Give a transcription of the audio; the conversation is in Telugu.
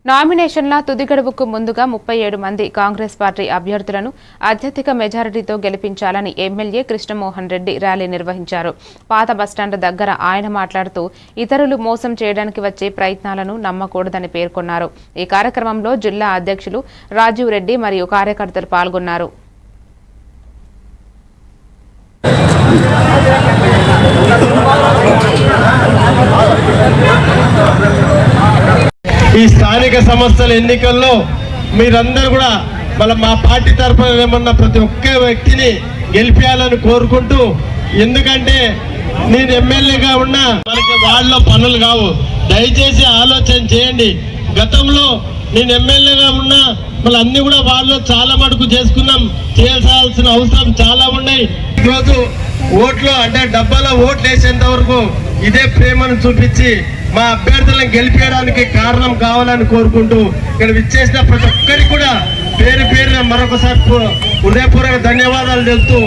నామినేషన్ల తుది గడువుకు ముందుగా 37 మంది కాంగ్రెస్ పార్టీ అభ్యర్థులను అత్యధిక మెజారిటీతో గెలిపించాలని ఎమ్మెల్యే కృష్ణమోహన్ రెడ్డి ర్యాలీ నిర్వహించారు. పాత బస్టాండ్ దగ్గర ఆయన మాట్లాడుతూ ఇతరులు మోసం చేయడానికి వచ్చే ప్రయత్నాలను నమ్మకూడదని పేర్కొన్నారు. ఈ కార్యక్రమంలో జిల్లా అధ్యక్షులు రాజీవ్ రెడ్డి మరియు కార్యకర్తలు పాల్గొన్నారు. ఈ స్థానిక సంస్థల ఎన్నికల్లో మీరందరూ కూడా మా పార్టీ తరఫున ఏమన్నా ప్రతి ఒక్క వ్యక్తిని గెలిపించాలని కోరుకుంటూ, ఎందుకంటే నేను ఎమ్మెల్యేగా ఉన్నా మనకి వాళ్ళ పనులు కావు. దయచేసి ఆలోచన చేయండి. గతంలో నేను ఎమ్మెల్యేగా ఉన్నా మళ్ళీ అన్ని కూడా వాళ్ళు చాలా మటుకు చేసుకున్నాం. చేయాల్సిన అవసరం చాలా ఉన్నాయి. ఈరోజు ఓట్లు అంటే డబ్బాలో ఓట్లు వేసేంత వరకు ఇదే ప్రేమను చూపించి మా అభ్యర్థులను గెలిపించడానికి కారణం కావాలని కోరుకుంటూ ఇక్కడ విచ్చేసిన ప్రతి ఒక్కరికి కూడా పేరు పేరున మరొకసారి హృదయపూర్వక ధన్యవాదాలు తెలుపుతూ